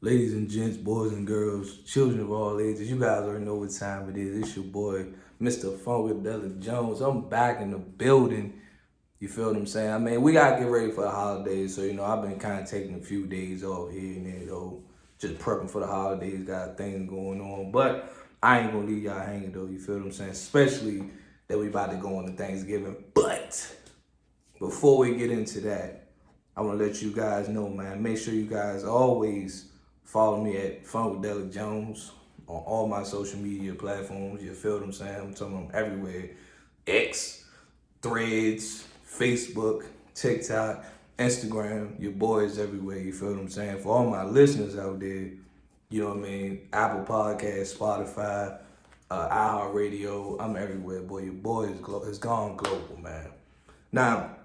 Ladies and gents, boys and girls, children of all ages, you guys already know what time it is. It's your boy, Mr. Funkadelic Jones. I'm back in the building. You feel what I'm saying? I mean, we gotta get ready for the holidays, so I've been kind of taking a few days off here and there, though, just prepping for the holidays. Got things going on, but I ain't gonna leave y'all hanging though. You feel what I'm saying? Especially that we about to go into Thanksgiving. But before we get into that, I want to let you guys know, man. Make sure you guys always follow me at Funkadelic Jones on all my social media platforms. You feel what I'm saying? I'm telling them everywhere. X, Threads, Facebook, TikTok, Instagram. Your boys everywhere. You feel what I'm saying? For all my listeners out there, you know what I mean? Apple Podcasts, Spotify, iHeartRadio. I'm everywhere, boy. Your boy is gone global, man. Now,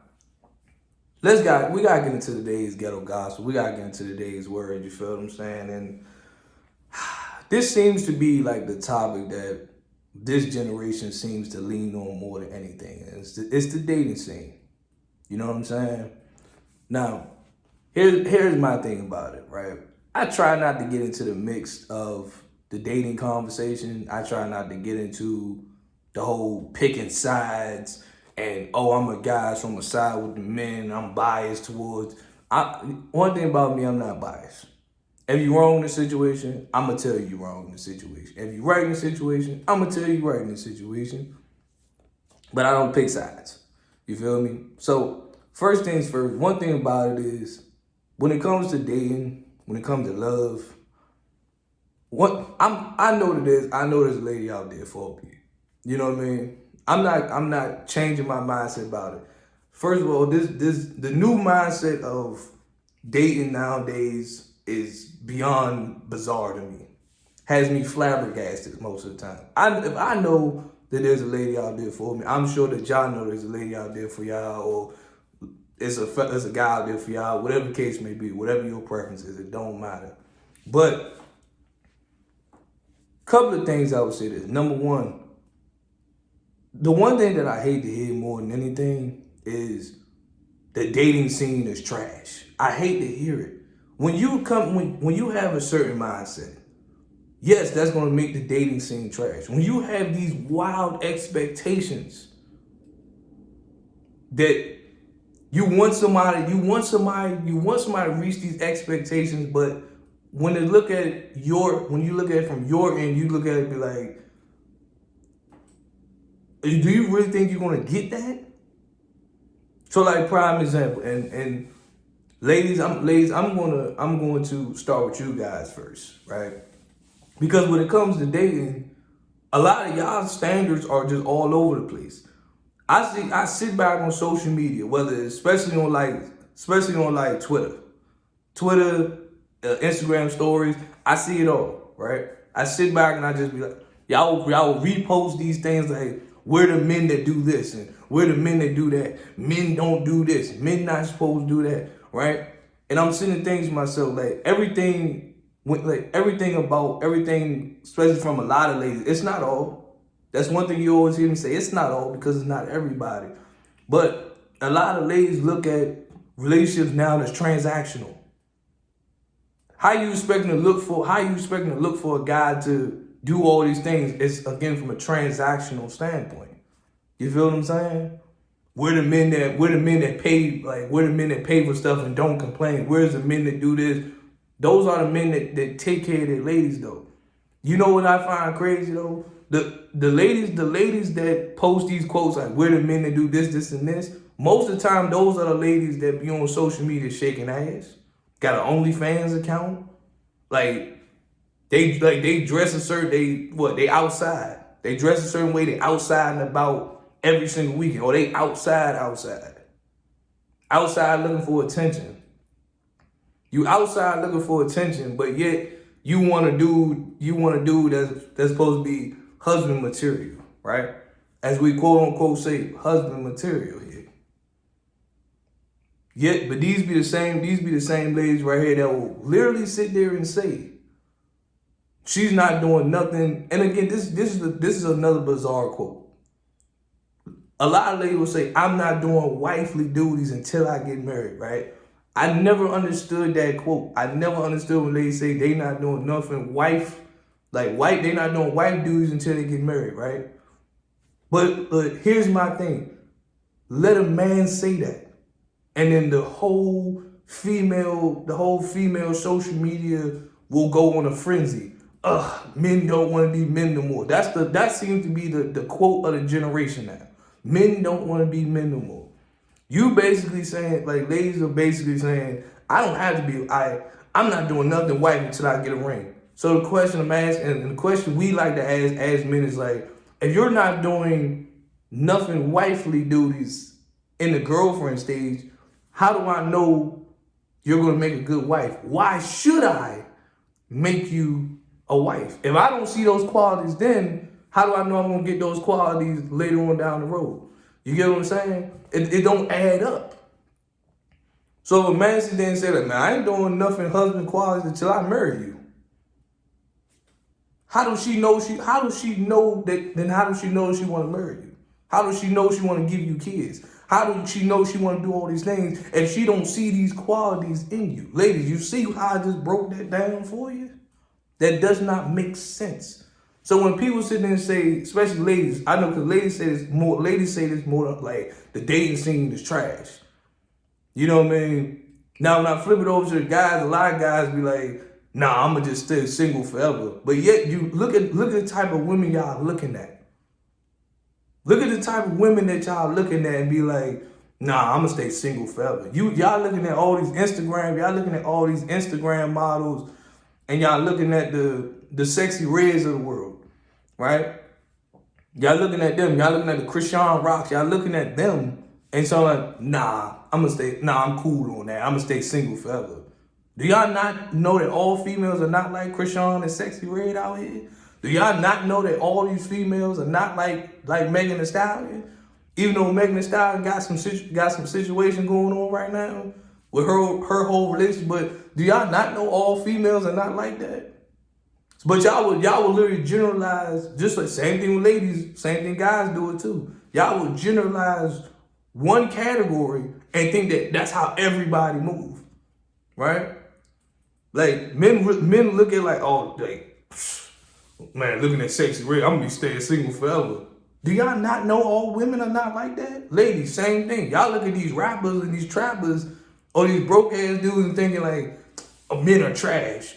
we gotta get into today's ghetto gospel. We gotta get into today's word. You feel what I'm saying? And this seems to be like the topic that this generation seems to lean on more than anything. It's the dating scene. You know what I'm saying? Now, here's my thing about it, right? I try not to get into the mix of the dating conversation. I try not to get into the whole picking sides and I'm a guy, so I'm a side with the men. I'm biased towards. One thing about me, I'm not biased. If you're wrong in the situation, I'm gonna tell you you're wrong in the situation. If you're right in the situation, I'm gonna tell you you're right in the situation. But I don't pick sides. You feel me? So first things first. One thing about it is when it comes to dating, when it comes to love, I know that there's a lady out there for me. You know what I mean? I'm not changing my mindset about it. First of all, the new mindset of dating nowadays is beyond bizarre to me. Has me flabbergasted most of the time. If I know that there's a lady out there for me, I'm sure that y'all know there's a lady out there for y'all, or it's a guy out there for y'all, whatever the case may be, whatever your preference is, it don't matter. But couple of things I would say this. Number one, the one thing that I hate to hear more than anything is the dating scene is trash. I hate to hear it. When you have a certain mindset, yes, that's gonna make the dating scene trash. When you have these wild expectations that you want somebody to reach these expectations, but when you look at it from your end, you look at it and be like, do you really think you're gonna get that? So, like, prime example, and ladies, I'm going to start with you guys first, right? Because when it comes to dating, a lot of y'all standards are just all over the place. I sit back on social media, especially on Twitter, Instagram stories. I see it all, right? I sit back and I just be like, y'all repost these things like, we're the men that do this and we're the men that do that. Men don't do this. Men not supposed to do that, right? And I'm sending things to myself like everything, especially from a lot of ladies. It's not all. That's one thing you always hear me say. It's not all because it's not everybody. But a lot of ladies look at relationships now as transactional. How you expecting to look for a guy to do all these things? It's again from a transactional standpoint. You feel what I'm saying? We're the men that pay for stuff and don't complain. Where's the men that do this? Those are the men that take care of their ladies though. You know what I find crazy though? The ladies that post these quotes like we're the men that do this, this, and this, most of the time those are the ladies that be on social media shaking ass. Got an OnlyFans account. They dress a certain they outside. They dress a certain way, they outside and about every single weekend. Or they outside. Outside looking for attention. You outside looking for attention, but yet you want a dude that's supposed to be husband material, right? As we quote unquote say, husband material here. Yet, but these be the same ladies right here that will literally sit there and say, she's not doing nothing. And again, this is another bizarre quote. A lot of ladies will say, I'm not doing wifely duties until I get married, right? I never understood that quote. I never understood when they say they not doing nothing they not doing wife duties until they get married, right? But here's my thing. Let a man say that. And then the whole female social media will go on a frenzy. Men don't want to be men no more. That seems to be the quote of the generation now. Men don't want to be men no more. You basically saying, like, ladies are basically saying, I don't have to be, I'm not doing nothing wife until I get a ring. So the question I'm asking, and the question we like to ask as men is like, if you're not doing nothing wifely duties in the girlfriend stage, how do I know you're going to make a good wife? Why should I make you a wife? If I don't see those qualities then, how do I know I'm going to get those qualities later on down the road? You get what I'm saying? It don't add up. So if a man sit there and say, like, man, I ain't doing nothing husband qualities until I marry you. How does she know that? How does she know she want to marry you? How does she know she want to give you kids? How does she know she want to do all these things if she don't see these qualities in you? Ladies, you see how I just broke that down for you? That does not make sense. So when people sit there and say, especially ladies, I know because ladies say this more like the dating scene is trash. You know what I mean? Now when I flip it over to the guys, a lot of guys be like, nah, I'm gonna just stay single forever. But yet you look at the type of women y'all looking at. Look at the type of women that y'all looking at and be like, nah, I'm gonna stay single forever. Y'all looking at all these Instagram models, and y'all looking at the sexy reds of the world, right? Y'all looking at them, y'all looking at the Christian Rocks, y'all looking at them, and so like, nah, I'm cool on that. I'm gonna stay single forever. Do y'all not know that all females are not like Christian and Sexy Red out here? Do y'all not know that all these females are not like Megan Thee Stallion? Even though Megan Thee Stallion got some situation going on right now with her whole relationship, but do y'all not know all females are not like that? But y'all would literally generalize, just like same thing with ladies, same thing guys do it too. Y'all would generalize one category and think that that's how everybody move, right? Like men look at like, oh, like, man, looking at Sexy Red, I'm gonna be staying single forever. Do y'all not know all women are not like that? Ladies, same thing. Y'all look at these rappers and these trappers or these broke ass dudes and thinking like, oh, men are trash.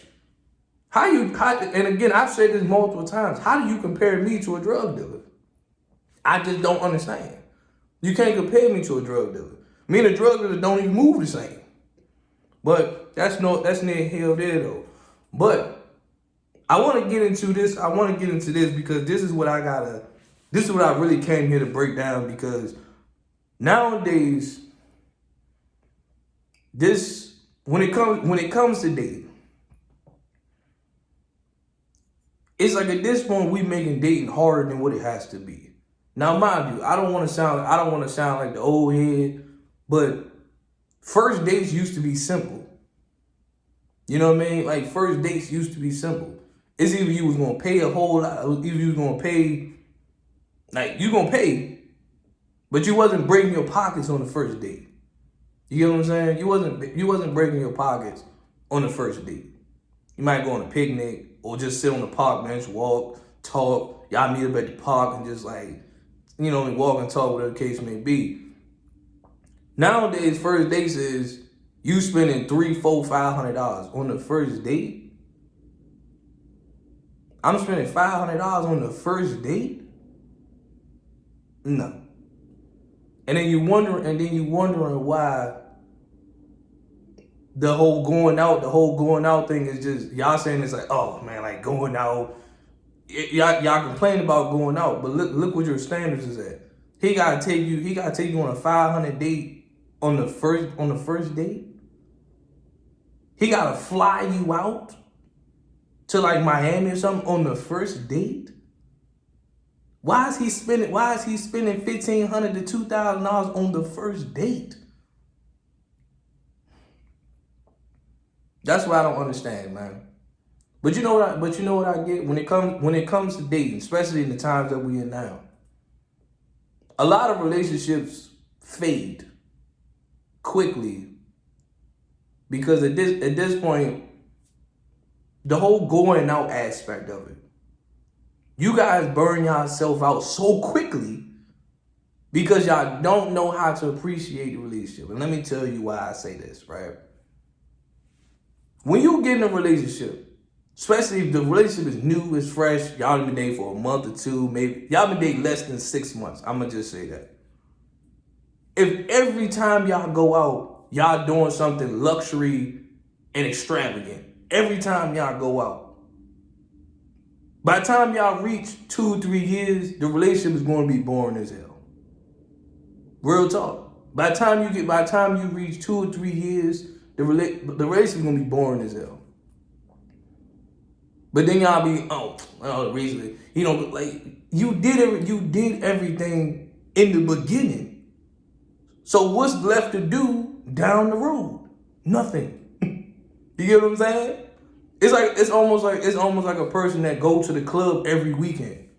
And again, I've said this multiple times. How do you compare me to a drug dealer? I just don't understand. You can't compare me to a drug dealer. Me and a drug dealer don't even move the same. But that's near here or there though. But I want to get into this. Because this is what I really came here to break down, because nowadays, when it comes to dating, it's like at this point we making dating harder than what it has to be. Now, mind you, I don't want to sound like the old head, but first dates used to be simple. You know what I mean? Like first dates used to be simple. It's either you was gonna pay a whole lot, either you was gonna pay, like you gonna pay, but you wasn't breaking your pockets on the first date. You get what I'm saying? You wasn't breaking your pockets on the first date. You might go on a picnic or just sit on the park bench, walk, talk. Y'all meet up at the park and just like, walk and talk, whatever the case may be. Nowadays, first dates is you spending $300, $400, $500 on the first date. I'm spending $500 on the first date? No. And then you wondering why the whole going out thing is just, y'all saying it's like, oh man, like going out. Y'all complain about going out, but look what your standards is at. He gotta take you on a 500 date on the first date. He gotta fly you out to like Miami or something on the first date. Why is he spending $1,500 to $2,000 on the first date? That's what I don't understand, man. But you know what I get when it comes to dating, especially in the times that we in now. A lot of relationships fade quickly Because at this point, the whole going out aspect of it, you guys burn yourself out so quickly because y'all don't know how to appreciate the relationship. And let me tell you why I say this, right? When you get in a relationship, especially if the relationship is new, it's fresh, y'all been dating for a month or two, maybe y'all been dating less than 6 months. I'm gonna just say that. If every time y'all go out, y'all doing something luxury and extravagant, every time y'all go out, by the time y'all reach 2-3 years, the relationship is going to be boring as hell. Real talk. By the time you reach 2 or 3 years, the relationship is gonna be boring as hell. But then y'all be recently, like you did everything in the beginning. So what's left to do down the road? Nothing. You get what I'm saying? It's almost like a person that go to the club every weekend.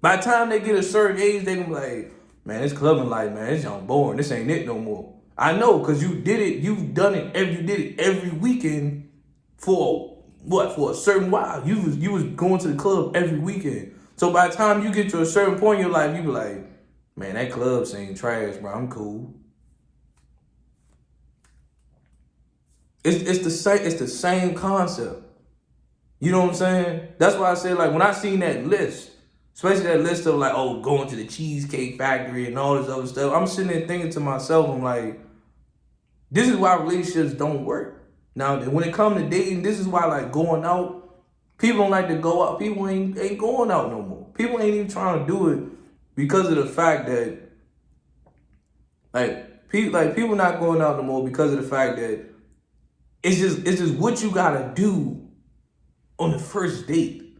By the time they get a certain age, they gonna be like, man, this clubbing life, man, it's young boring. This ain't it no more. I know, cause you did it. You did it every weekend for a certain while. You was going to the club every weekend. So by the time you get to a certain point in your life, you be like, man, that club scene trash, bro. I'm cool. It's the same concept. You know what I'm saying? That's why I say, like, when I seen that list, especially that list of like, going to the Cheesecake Factory and all this other stuff, I'm sitting there thinking to myself, I'm like, this is why relationships don't work. Now, when it comes to dating, this is why, like, going out, people don't like to go out. People ain't going out no more. People ain't even trying to do it because of the fact that, people not going out no more because of the fact that it's just what you gotta do on the first date,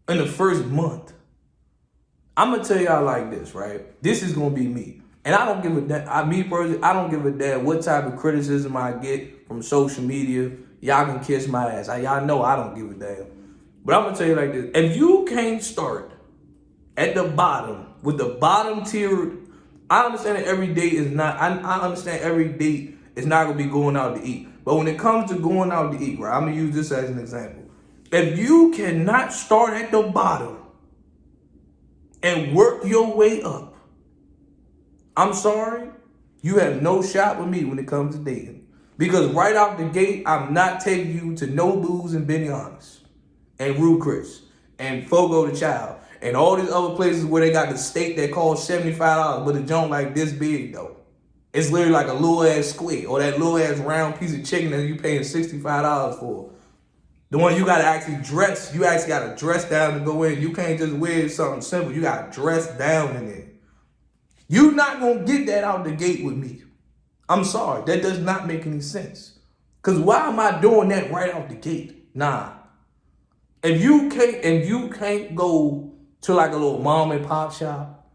in the first month. I'm gonna tell y'all like this, right? This is gonna be me. And I don't give a damn, me personally, I don't give a damn what type of criticism I get from social media. Y'all can kiss my ass. Y'all know I don't give a damn. But I'm gonna tell you like this. If you can't start at the bottom, with the bottom tier, I understand that every date is not, I understand every date is not gonna be going out to eat. But when it comes to going out to eat, right, I'm gonna use this as an example. If you cannot start at the bottom and work your way up, I'm sorry, you have no shot with me when it comes to dating. Because right out the gate, I'm not taking you to Nobu's and Benihana's and Ruth Chris and Fogo the Child and all these other places where they got the steak that costs $75, but a joint like this big though. It's literally like a little ass squid or that little ass round piece of chicken that you paying $65 for. The one you gotta actually dress, you actually gotta dress down to go in. You can't just wear something simple. You gotta dress down in it. You're not gonna get that out the gate with me. I'm sorry, that does not make any sense. Cause why am I doing that right out the gate? Nah. If you can't go to like a little mom and pop shop,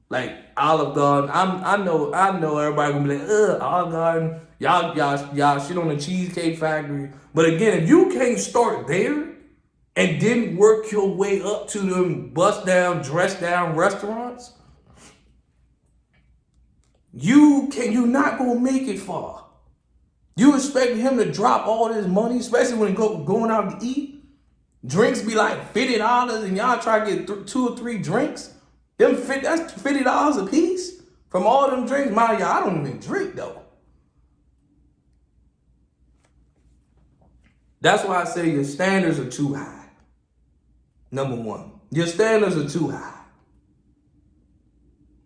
like Olive Garden, I know everybody gonna be like, Olive Garden, y'all shit on the Cheesecake Factory. But again, if you can't start there and then work your way up to them bust down, dress down restaurants, you're not gonna make it far. You expect him to drop all this money, especially when going out to eat. Drinks be like $50 and y'all try to get 2 or 3 drinks. That's $50 a piece from all them drinks. Mind y'all, I don't even drink though. That's why I say your standards are too high. Number one, your standards are too high.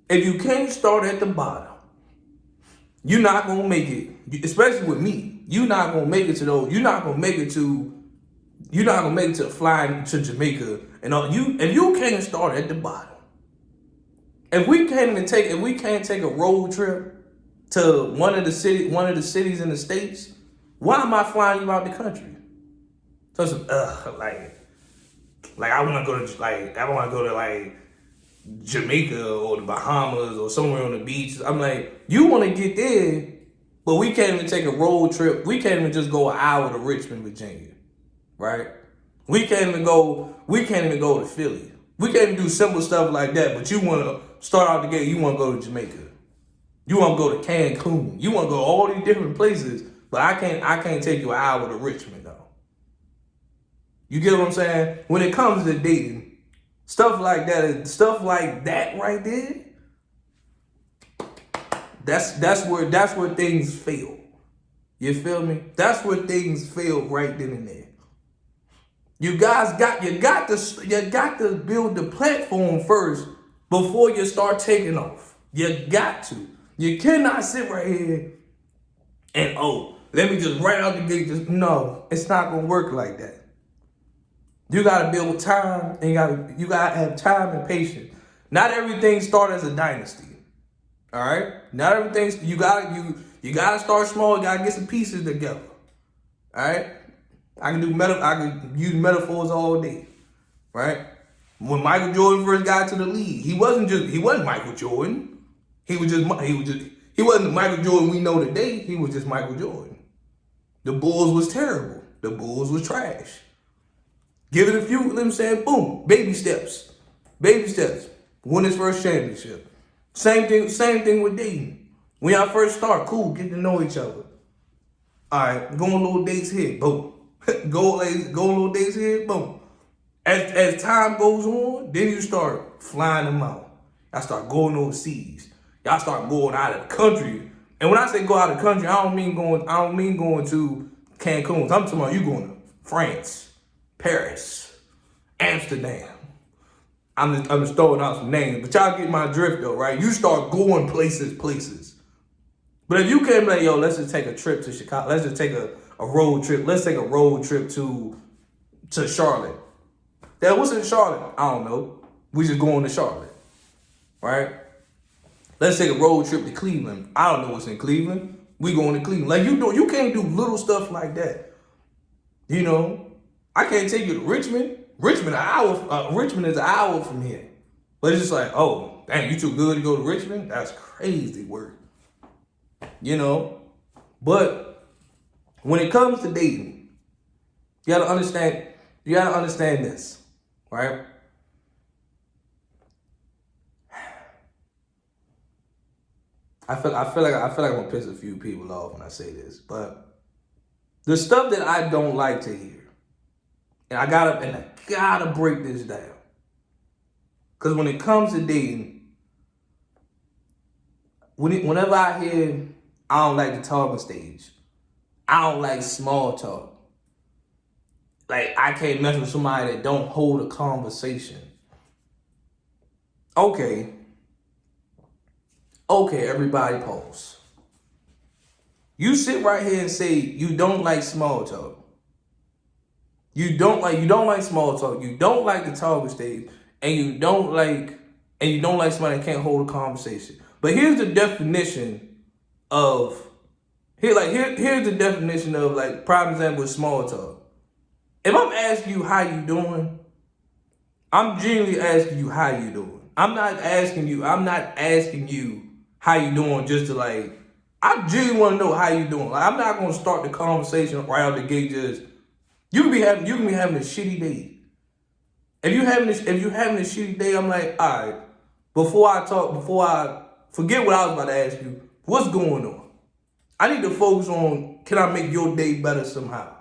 If you can't start at the bottom, you're not gonna make it. Especially with me, you're not gonna make it to those. You're not gonna make it to flying to Jamaica and all. If you can't start at the bottom, if we can't take a road trip to one of the cities in the States, why am I flying you out the country? So I want to go to Jamaica or the Bahamas or somewhere on the beach. I'm like, you want to get there, but we can't even take a road trip. We can't even just go an hour to Richmond, Virginia, right? We can't even go to Philly. We can't even do simple stuff like that. But you want to start out the gate. You want to go to Jamaica. You want to go to Cancun. You want to go to all these different places. But I can't take you an hour to Richmond though. You get what I'm saying? When it comes to dating, stuff like that right there, that's where things fail. You feel me? That's where things fail right then and there. You guys got to build the platform first before you start taking off. You got to. You cannot sit right here and let me just right out the gate. No, it's not gonna work like that. You gotta build time, and you gotta have time and patience. Not everything starts as a dynasty. All right, not everything. You gotta start small. You gotta get some pieces together. All right, I can use metaphors all day. Right, when Michael Jordan first got to the league, he wasn't Michael Jordan. He wasn't Michael Jordan we know today. He was just Michael Jordan. The Bulls was terrible. The Bulls was trash. Give it a few, let me say, boom, baby steps. Baby steps. Win his first championship. Same thing with dating. When y'all first start, cool, get to know each other. All right, go on little dates here, boom. go on little dates here, boom. As time goes on, then you start flying them out. Y'all start going overseas. Y'all start going out of the country. And when I say go out of the country, I don't mean going to Cancun. I'm talking about you going to France, Paris, Amsterdam. I'm just throwing out some names, but y'all get my drift though, right? You start going places. But if you can't be like, yo, let's just take a trip to Chicago. Let's just take a road trip. Let's take a road trip to Charlotte. That was in Charlotte. I don't know. We just going to Charlotte, right? Let's take a road trip to Cleveland. I don't know what's in Cleveland. We going to Cleveland. Like you can't do little stuff like that. You know, I can't take you to Richmond. Richmond is an hour from here. But it's just like, oh, dang, you too good to go to Richmond? That's crazy work. You know? But when it comes to dating, you gotta understand this, right? I feel like I'm gonna piss a few people off when I say this, but the stuff that I don't like to hear, and I gotta break this down. Because when it comes to dating, whenever I hear I don't like the talking stage, I don't like small talk. Like, I can't mess with somebody that don't hold a conversation. Okay, everybody pause. You sit right here and say you don't like small talk. You don't like small talk. You don't like the talking stage, and you don't like somebody that can't hold a conversation. But here's the definition of here's the definition of, like, prime example with small talk. If I'm asking you how you doing, I'm genuinely asking you how you doing. I'm not asking you how you doing just to, like, I genuinely want to know how you doing. Like, I'm not gonna start the conversation right out the gate just you can be having a shitty day. If you having a shitty day, I'm like, all right, before I forget what I was about to ask you, what's going on? I need to focus on, can I make your day better somehow?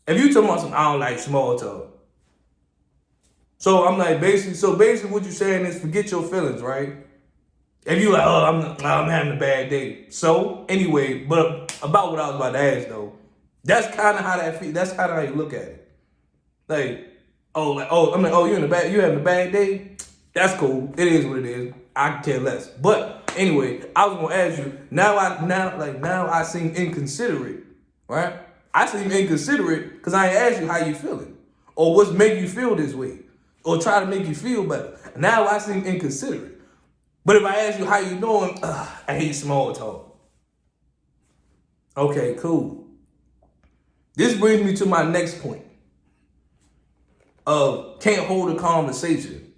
If you talking about some, I don't like small talk. So I'm like, basically what you're saying is forget your feelings, right? If you like, oh, I'm having a bad day. So anyway, but about what I was about to ask though, that's kind of how that feels. That's kind of how you look at it. Like, you having a bad day? That's cool. It is what it is. I can care less. But anyway, I was gonna ask you. Now I seem inconsiderate, right? I seem inconsiderate because I ain't asked you how you feeling, or what's making you feel this way, or try to make you feel better. Now I seem inconsiderate. But if I ask you how you doing, I hate small talk. Okay, cool. This brings me to my next point of can't hold a conversation.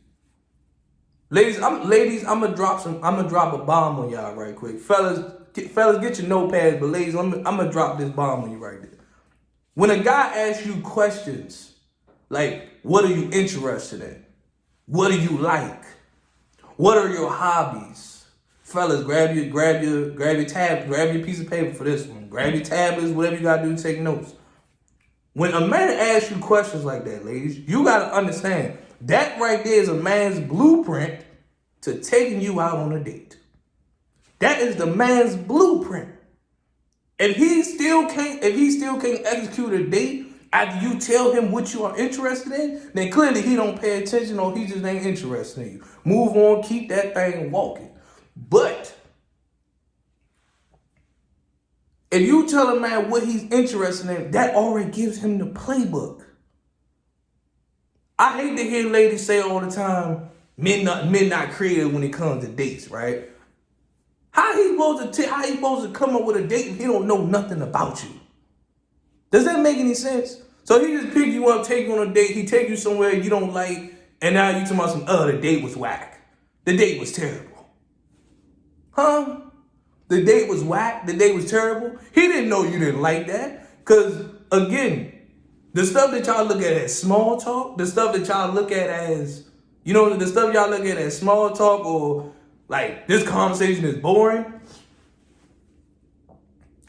Ladies, I'm gonna drop a bomb on y'all right quick. Fellas, get your notepads, but ladies, I'm gonna drop this bomb on you right there. When a guy asks you questions like, what are you interested in? What do you like? What are your hobbies? Fellas, grab your tab, grab your piece of paper for this one. Grab your tablets, whatever you gotta do to take notes. When a man asks you questions like that, ladies, you gotta understand that right there is a man's blueprint to taking you out on a date. That is the man's blueprint. If he still can't execute a date after you tell him what you are interested in, then clearly he don't pay attention or he just ain't interested in you. Move on, keep that thing walking. But if you tell a man what he's interested in, that already gives him the playbook. I hate to hear ladies say all the time, men not creative when it comes to dates, right? How he supposed to come up with a date if he don't know nothing about you? Does that make any sense? So he just pick you up, take you on a date, he take you somewhere you don't like, and now you talking about the date was whack. The date was terrible. Huh? The date was whack? The date was terrible? He didn't know you didn't like that. Because, again, the stuff that y'all look at as small talk, the stuff that y'all look at as, the stuff y'all look at as small talk or like this conversation is boring.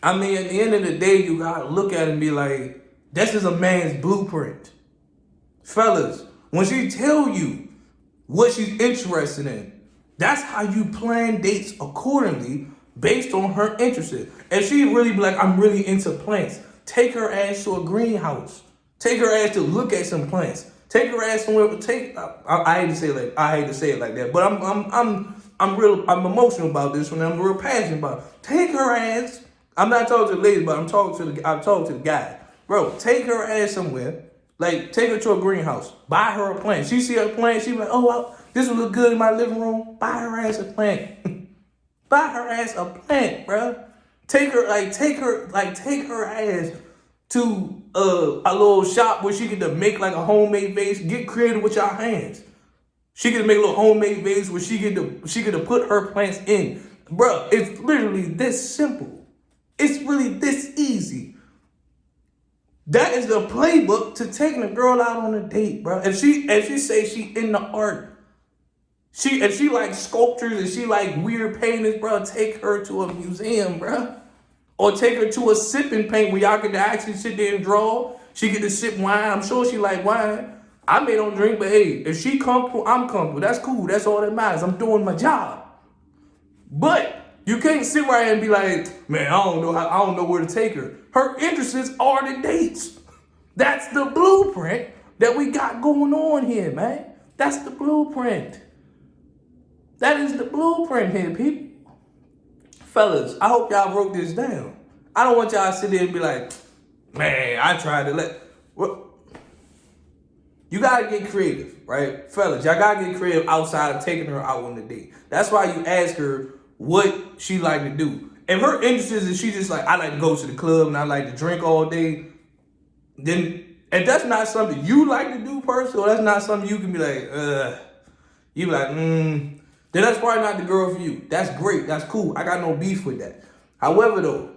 I mean, at the end of the day, you gotta look at it and be like, this is a man's blueprint. Fellas, when she tell you what she's interested in, that's how you plan dates accordingly based on her interests. If she really be like, I'm really into plants, take her ass to a greenhouse. Take her ass to look at some plants. Take her ass somewhere. I hate to say it like that, but I'm emotional about this one. I'm real passionate about it. Take her ass. I'm not talking to the ladies, but I'm talking to the guy. Bro, take her ass somewhere. Like, take her to a greenhouse. Buy her a plant. She see a plant, she be like, oh, this would look good in my living room. Buy her ass a plant. Buy her ass a plant, bro. Take her ass to a little shop where she could make like a homemade vase. Get creative with your hands. She could make a little homemade vase where she could put her plants in. Bro, it's literally this simple. It's really this easy. That is the playbook to taking a girl out on a date, bro. If she say she in the art, if she like sculptures and she like weird paintings, bro, take her to a museum, bro. Or take her to a sipping paint where y'all can actually sit there and draw. She get to sip wine. I'm sure she like wine. I may don't drink, but hey, if she comfortable, I'm comfortable. That's cool. That's all that matters. I'm doing my job. But you can't sit right here and be like, man, I don't know where to take her. Her interests are the dates. That's the blueprint that we got going on here, man. That's the blueprint. That is the blueprint here, people. Fellas, I hope y'all wrote this down. I don't want y'all to sit there and be like, man, I tried to what? You gotta get creative, right? Fellas, y'all gotta get creative outside of taking her out on the date. That's why you ask her what she like to do. If her interest is she just like, I like to go to the club and I like to drink all day, then if that's not something you like to do personally, or that's not something you can be like, you be like, then that's probably not the girl for you. That's great. That's cool. I got no beef with that. However, though,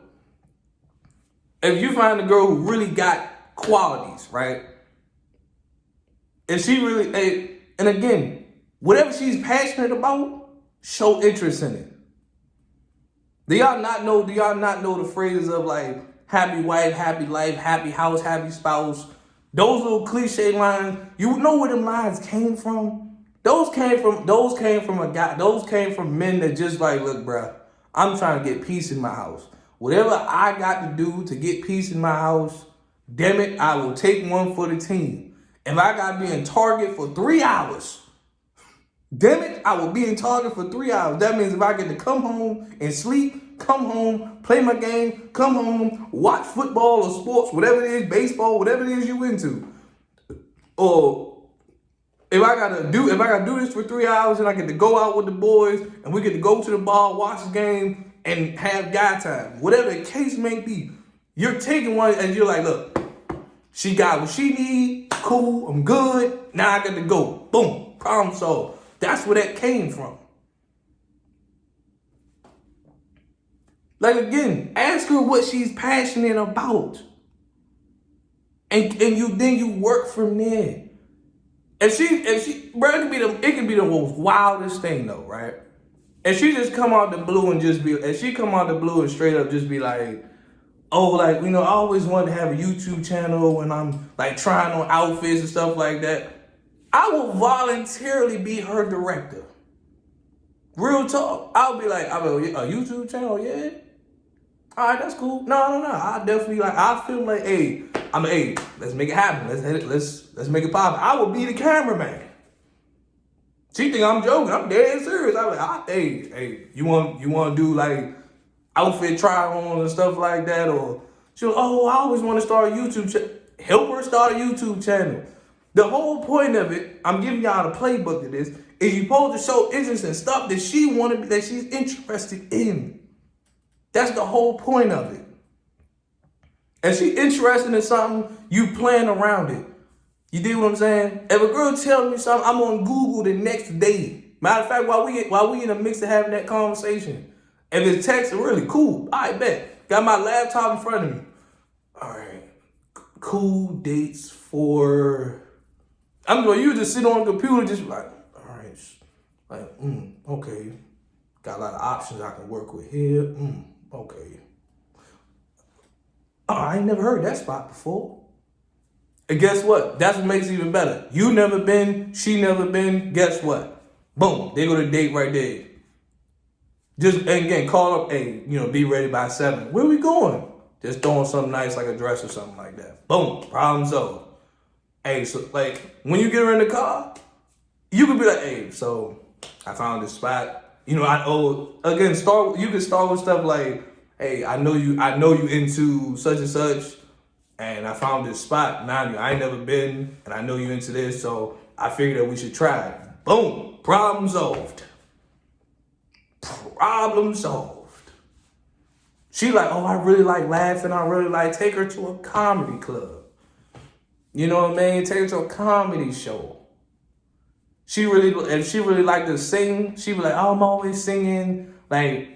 if you find a girl who really got qualities, right? And she really, and again, whatever she's passionate about, show interest in it. Do y'all not know the phrases of like happy wife, happy life, happy house, happy spouse? Those little cliche lines, you know where them lines came from? Those came from men that just like, look, bro, I'm trying to get peace in my house. Whatever I got to do to get peace in my house, damn it, I will take one for the team. If I got to be in Target for 3 hours, damn it, I will be in Target for 3 hours. That means if I get to come home and sleep, come home, play my game, come home, watch football or sports, whatever it is, baseball, whatever it is you into. Or if I gotta do this for 3 hours and I get to go out with the boys and we get to go to the bar, watch the game, and have guy time, whatever the case may be, you're taking one and you're like, look, she got what she need, cool, I'm good, now I got to go. Boom, problem solved. That's where that came from. Like, again, ask her what she's passionate about. And you work from there. If she, bro, it can be the most wildest thing though, right? And she just come out the blue and just be, and she come out the blue and straight up just be like, oh, like, you know, I always wanted to have a YouTube channel when I'm like trying on outfits and stuff like that. I will voluntarily be her director. Real talk. I'll be like, a YouTube channel, yeah? All right, that's cool. No. I definitely like, I feel like, hey, let's make it happen. Let's make it pop. I will be the cameraman. She think I'm joking. I'm dead serious. I'm like, hey, you want to do like outfit try on and stuff like that? Or she was, oh, I always want to start a YouTube channel. Help her start a YouTube channel. The whole point of it, I'm giving y'all the playbook to this, is you supposed to show interest in stuff that that she's interested in. That's the whole point of it. If she's interested in something, you plan around it. You dig what I'm saying? If a girl tells me something, I'm on Google the next day. Matter of fact, while we in the mix of having that conversation, if it's text, really cool. I bet. Got my laptop in front of me. All right. Cool dates for. I'm going. You just sit on the computer, just like, all right, like, okay. Got a lot of options I can work with here. Okay. Oh, I ain't never heard that spot before. And guess what? That's what makes it even better. You never been, she never been. Guess what? Boom. They go to date right there. Just, and again, call up, hey, be ready by 7. Where we going? Just throwing something nice like a dress or something like that. Boom. Problem solved. Hey, so like, when you get her in the car, you could be like, hey, so I found this spot. You can start with stuff like, hey, I know you into such and such. And I found this spot. Now I ain't never been, and I know you into this, so I figured that we should try it. Boom. Problem solved. Problem solved. She like, oh, I really like laughing. I really like, take her to a comedy club. You know what I mean? Take her to a comedy show. If she really like to sing, she be like, oh, I'm always singing. Like,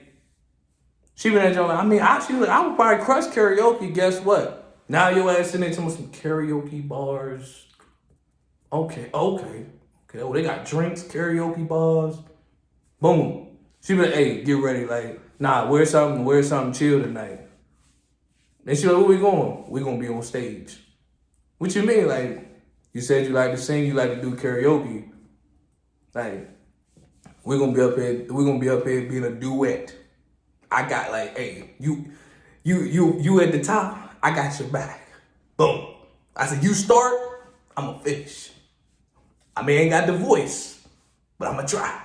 she be that joke like, I would probably crush karaoke. Guess what? Now your ass sitting there some karaoke bars. Okay. Oh, they got drinks, karaoke bars. Boom. She be like, hey, get ready. Like, nah, wear something chill tonight. And she like, where we going? We gonna be on stage. What you mean? Like, you said you like to sing, you like to do karaoke. Like, we're gonna be up here being a duet. I got like, hey, you at the top. I got your back. Boom. I said, you start, I'm going to finish. I ain't got the voice, but I'm going to try.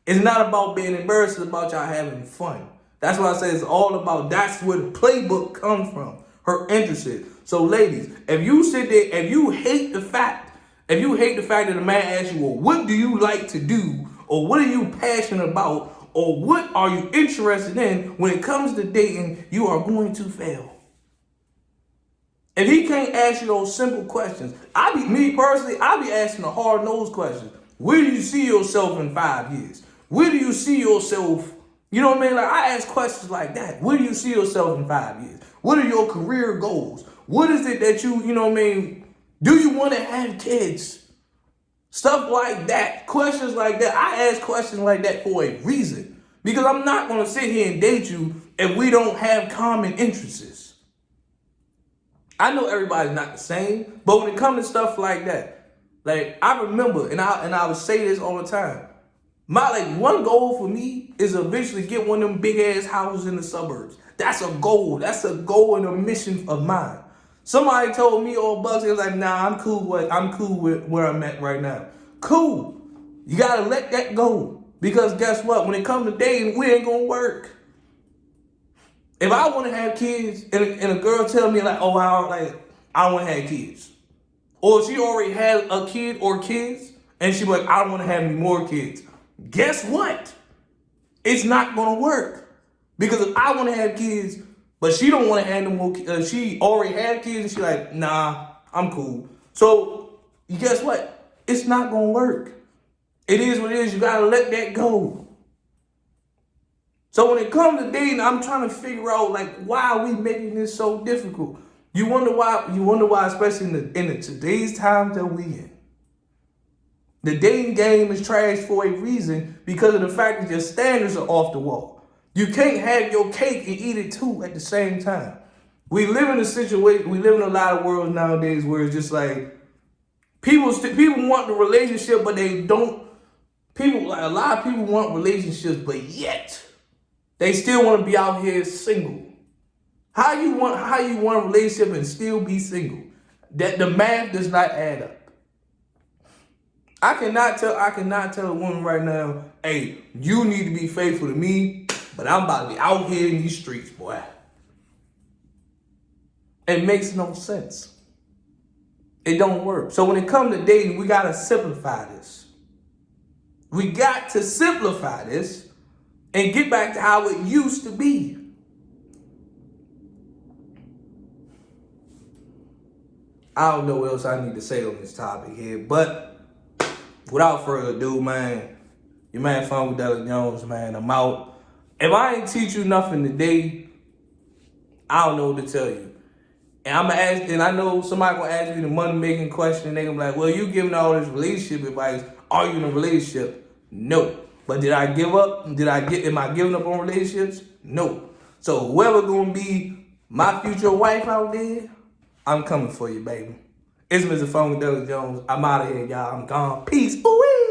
It's not about being embarrassed. It's about y'all having fun. That's why I say it's all about, that's where the playbook comes from. Her interested. So ladies, if you sit there, if you hate the fact that a man asks you, well, what do you like to do? Or what are you passionate about? Or what are you interested in? When it comes to dating, you are going to fail. If he can't ask you those simple questions, I be asking the hard-nosed questions. Where do you see yourself in 5 years? Where do you see yourself? You know what I mean? Like, I ask questions like that. Where do you see yourself in 5 years? What are your career goals? What is it that you know what I mean? Do you want to have kids? Stuff like that. Questions like that. I ask questions like that for a reason. Because I'm not going to sit here and date you if we don't have common interests. I know everybody's not the same, but when it comes to stuff like that, like I remember, and I would say this all the time, my one goal for me is to eventually get one of them big ass houses in the suburbs. That's a goal. That's a goal and a mission of mine. Somebody told me, old Bucks, it was like, nah, I'm cool with where I'm at right now. Cool. You gotta let that go. Because guess what? When it comes to dating, we ain't gonna work. If I want to have kids and a girl tell me like, oh, I want to have kids. Or she already had a kid or kids and she be like, I don't want to have any more kids. Guess what? It's not going to work. Because if I want to have kids, but she don't want to have no more kids, she already had kids and she like, nah, I'm cool. So guess what? It's not going to work. It is what it is. You got to let that go. So when it comes to dating, I'm trying to figure out why are we making this so difficult? You wonder why, especially in the today's times that we in. The dating game is trash for a reason because of the fact that your standards are off the wall. You can't have your cake and eat it too at the same time. We live in a situation, we live in a lot of worlds nowadays where it's just like people want the relationship, but they don't. A lot of people want relationships, but yet they still want to be out here single. How you want a relationship and still be single? That the math does not add up. I cannot tell a woman right now, hey, you need to be faithful to me, but I'm about to be out here in these streets, boy. It makes no sense. It don't work. So when it comes to dating, we gotta simplify this. We got to simplify this and get back to how it used to be. I don't know what else I need to say on this topic here, but without further ado, man, your man Funkadelic Jones, man, I'm out. If I ain't teach you nothing today, I don't know what to tell you. And I'm gonna ask, and I know somebody gonna ask me the money making question, and they gonna be like, well, you giving all this relationship advice. Are you in a relationship? No. But did I give up? Am I giving up on relationships? No. So whoever gonna be my future wife out there, I'm coming for you, baby. It's Mr. Funkadelic Jones. I'm out of here, y'all. I'm gone. Peace. Ooh-wee.